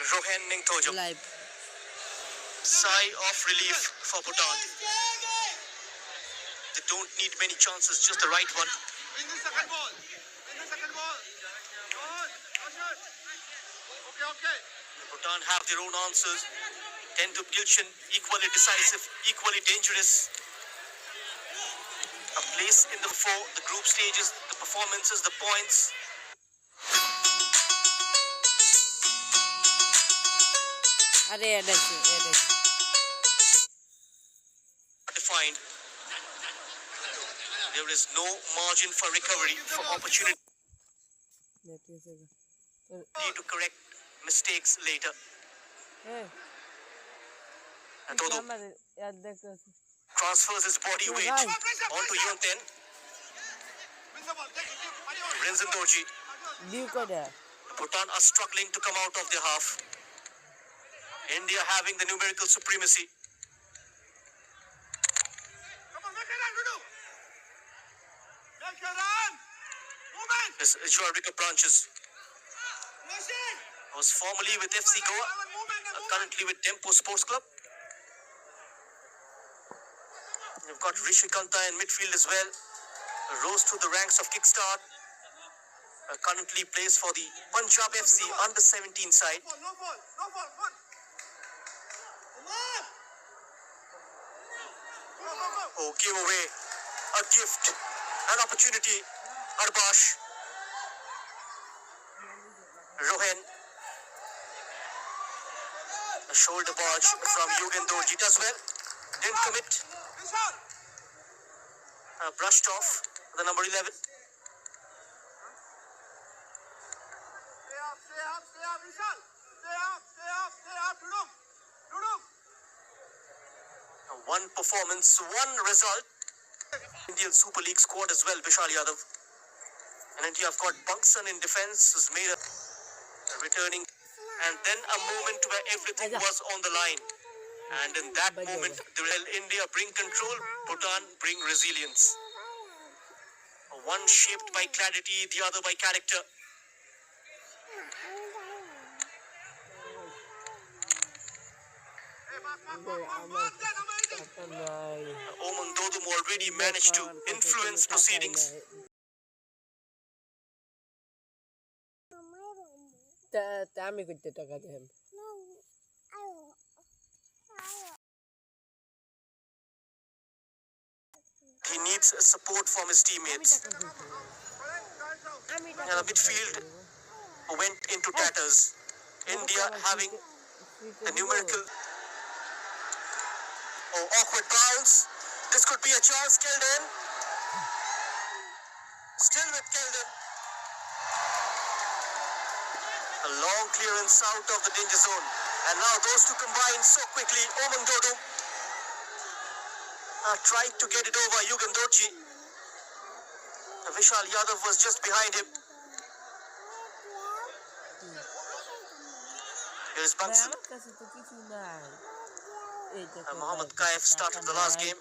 Rohan Ningthojam. Live. Sigh of relief for Bhutan. They don't need many chances, just the right one. Win the second ball. Win the second ball. Good. Okay. Bhutan have their own answers. Tendub Gilshan, equally decisive, equally dangerous. A place in the four, the group stages, the performances, the points. Defined. There is no margin for recovery, for opportunity to correct mistakes later. And Todo transfers his body weight onto Yunten. Rinzin Dorji. Bhutan are struggling to come out of their half. India having the numerical supremacy. This is Joarvika Branches. Was formerly with FC Goa, currently with Tempo Sports Club. You've got Rishi Kanta in midfield as well. Rose through the ranks of Kickstart. Currently plays for the Punjab FC under 17 side. Oh, gave away a gift, an opportunity. Arbash. Rohan. A shoulder barge from Yugen Dorji does well. Didn't commit. Brushed off the number 11. One performance, one result. Indian Super League squad as well, Vishal Yadav. And India have got Bunkson in defense, has made a returning. And then a moment where everything was on the line. And in that moment, India bring control, Bhutan bring resilience. One shaped by clarity, the other by character. Omang Dodum already managed to influence proceedings. He needs support from his teammates. And the midfield went into tatters. India having the numerical. Oh, awkward bounce. This could be a chance, Keldon. Still with Keldon. A long clearance out of the danger zone. And now those two combine so quickly. Omang Dodum tried to get it over Yugen Dorji. Vishal Yadav was just behind him. Here's Bunkson. Mohammad Kaif started the last game.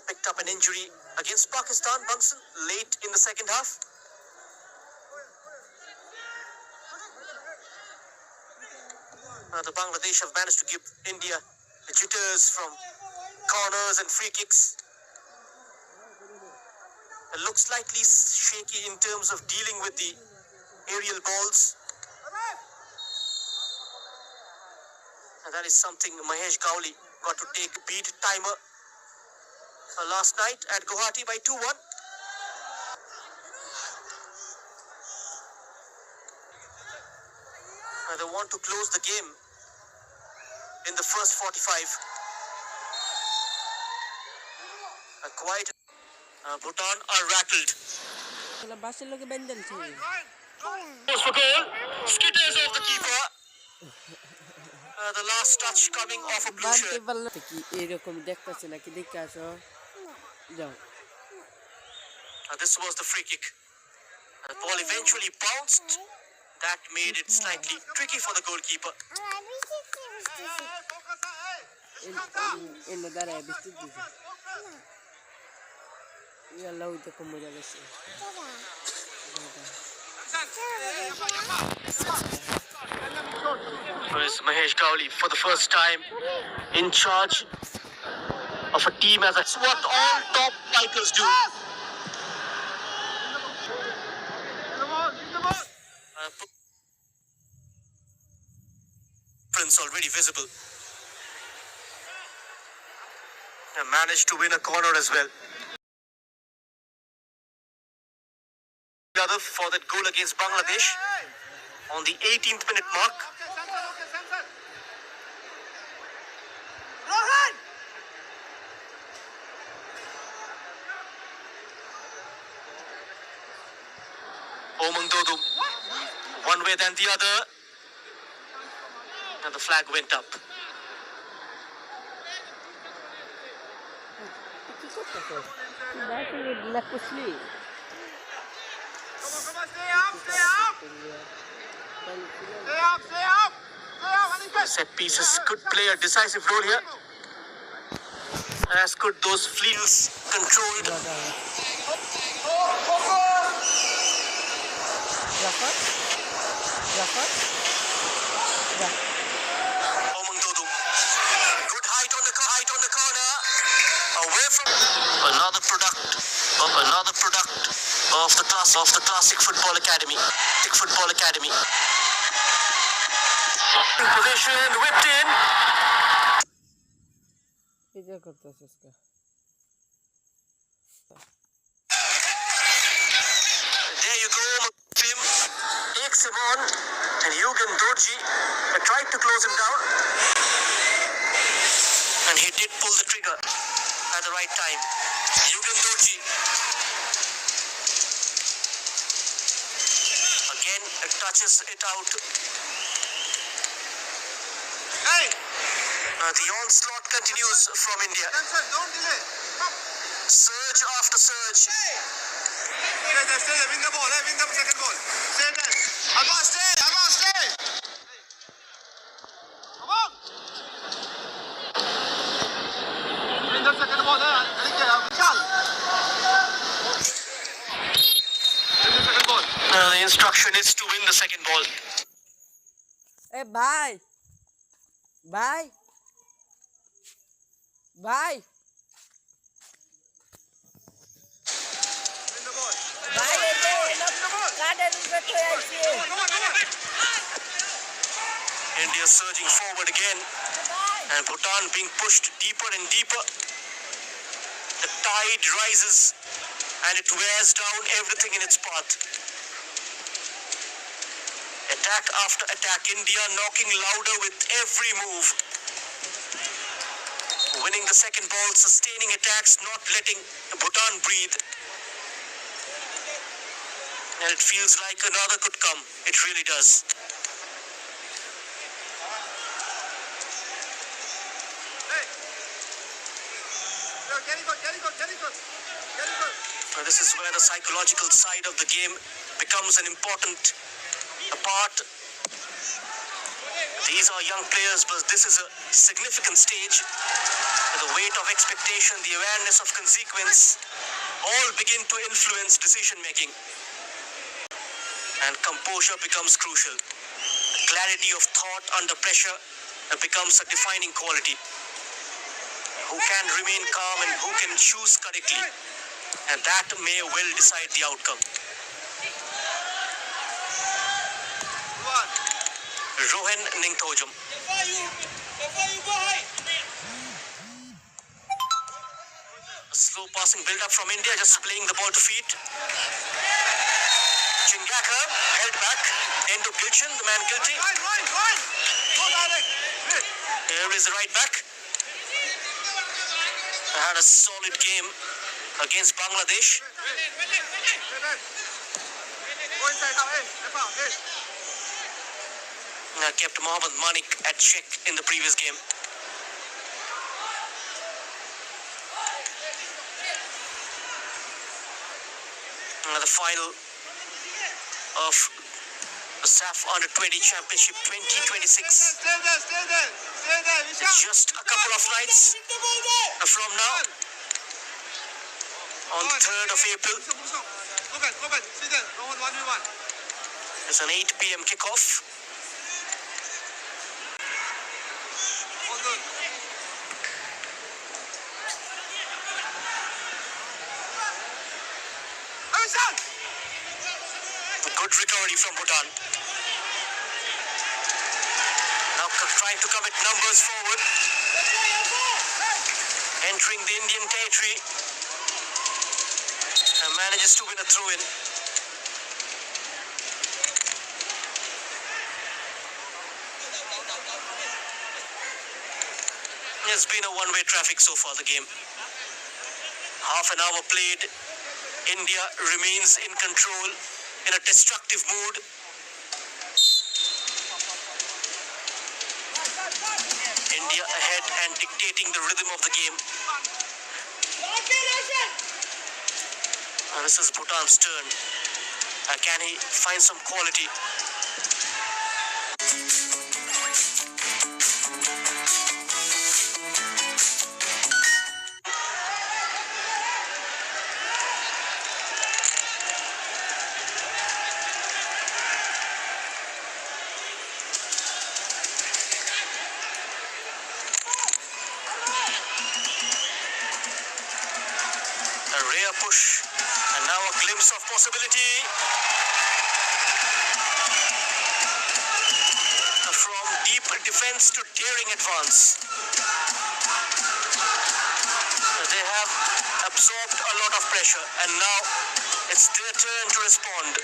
Picked up an injury against Pakistan. Bunkson late in the second half. The Bangladesh have managed to give India the jitters from corners and free kicks. It looks slightly shaky in terms of dealing with the aerial balls. And that is something Mahesh Gowli got to take beat timer last night at Guwahati by 2-1. They want to close the game in the first 45. Quite Bhutan are rattled. Goes for goal. Skitters of the keeper. The last touch coming off a blue shirt. This was the free kick. The ball eventually bounced. That made it slightly tricky for the goalkeeper. Where's Mahesh Gowli for the first time in charge of a team as that's what all top bikers do. Prince already visible. And managed to win a corner as well. The other for that goal against Bangladesh on the 18th minute mark. Omang Dodum, one way then the other, and the flag went up. Set pieces could play a decisive role here, as could those fields controlled. Omang Dodum, good height on the corner, away from another product of the classic football academy. Position whipped in. There you go. Tim takes him on, and Yugen Dorji tried to close him down, and he did pull the trigger at the right time. Yugen Dorji again touches it out. The onslaught continues from India. Don't delay. Surge after surge. Stay there. Win the ball. Win the second ball. Stay there. Abba, stay. Come on. Win the second ball. Vishal. Win the second ball. The instruction is to win the second ball. Hey, bye. Win the ball. India surging forward again, and Bhutan being pushed deeper and deeper. The tide rises, and it wears down everything in its path. Attack after attack, India knocking louder with every move. Winning the second ball, sustaining attacks, not letting Bhutan breathe. And it feels like another could come. It really does. This is where the psychological side of the game becomes an important part. These are young players, but this is a significant stage. The weight of expectation, the awareness of consequence, all begin to influence decision making. And composure becomes crucial. Clarity of thought under pressure becomes a defining quality. Who can remain calm and who can choose correctly, and that may well decide the outcome. Rohan Ningthojam. A slow passing build-up from India, just playing the ball to feet. Chingaka held back. Endo Gilchin, the man guilty. Here is the right back. Had a solid game against Bangladesh. Kept Mohammad Manik at check in the previous game. The final of the SAF Under-20 Championship 2026. Stay there. Just a couple of nights from now, on the 3rd of April. Go back. Sit there. Don't want 1v1. It's an 8 p.m. kickoff. All good. Good recovery from Bhutan. Now trying to commit numbers forward. Entering the Indian territory. And manages to win a throw-in. It's been a one-way traffic so far, the game. Half an hour played. India remains in control, in a destructive mood. India ahead and dictating the rhythm of the game. Now this is Bhutan's turn. Can he find some quality? A rare push, and now a glimpse of possibility. From deep defense to daring advance. They have absorbed a lot of pressure, and now it's their turn to respond.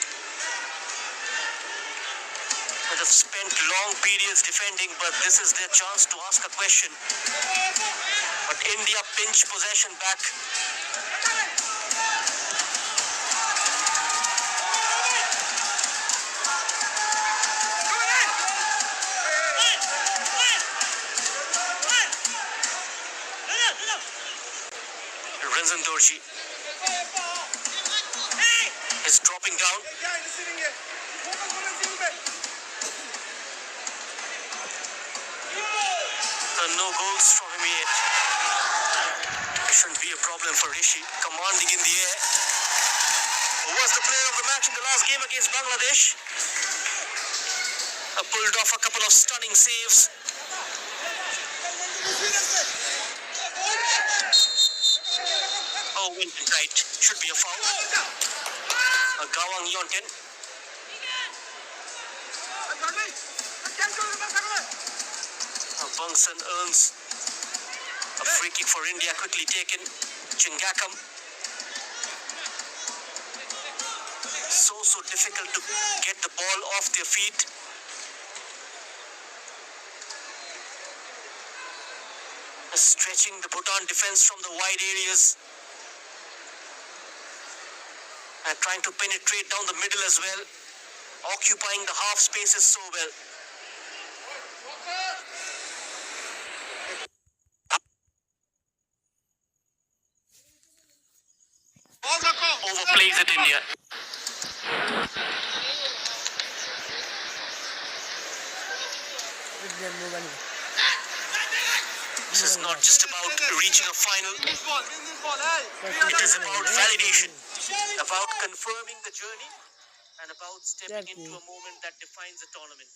They have spent long periods defending, but this is their chance to ask a question. But India pinch possession back. Dorji is dropping down. No goals from him yet. It shouldn't be a problem for Rishi, commanding in the air. Who was the player of the match in the last game against Bangladesh? Pulled off a couple of stunning saves. Oh, went in tight. Should be a foul. Gawang Yonten. Bungson earns a free kick for India, quickly taken. Chingakam. So difficult to get the ball off their feet. Stretching the Bhutan defense from the wide areas. And trying to penetrate down the middle as well. Occupying the half spaces so well. Overplays it India. This is not just about reaching a final. It is about validation, about confirming the journey, and about stepping into a moment that defines a tournament.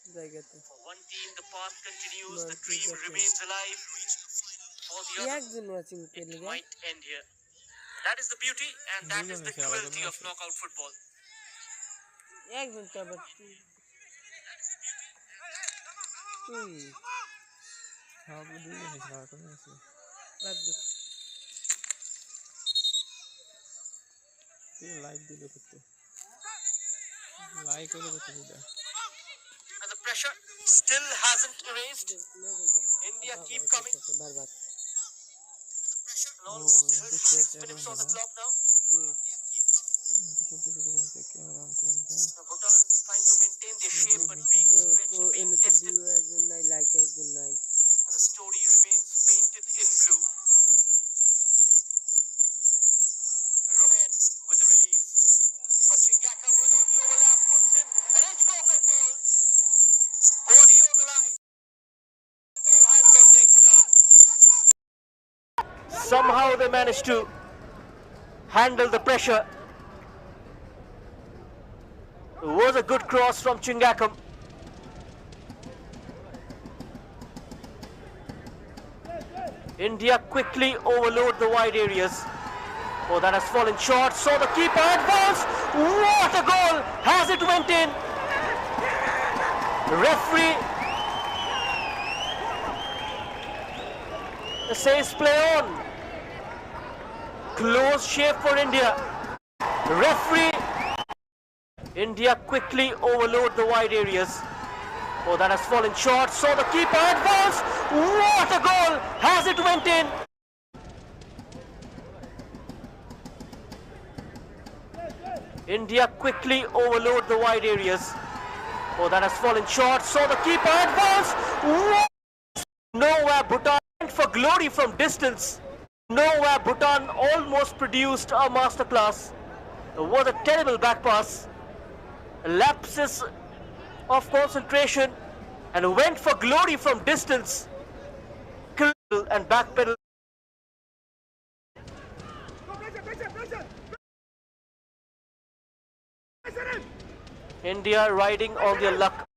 For one team, the path continues, the dream remains alive. For the other, it might end here. That is the beauty, and that is the cruelty of knockout football. And the pressure still hasn't erased. India keep coming. And almost 36 minutes on the clock now. Bhutan trying to maintain their shape but being stretched, being tested. The story remains painted in blue. Rohan with the release. Chingakam was on the overlap, puts in an edge perfect ball. Body on the line. All hands on deck, Bhutan. Somehow they managed to handle the pressure. was a good cross from Chingakam. India quickly overload the wide areas. Oh, that has fallen short. Saw the keeper advance. What a goal! Has it went in? The referee says play on. Close shave for India. The referee. India quickly overload the wide areas. Oh, that has fallen short. Saw the keeper advance. What a goal! Has it went in? India quickly overload the wide areas. Oh, that has fallen short. Saw the keeper advance. Nowhere Bhutan went for glory from distance. Nowhere Bhutan almost produced a masterclass. What a terrible back pass. Lapses of concentration and went for glory from distance. And backpedal. India riding on their luck.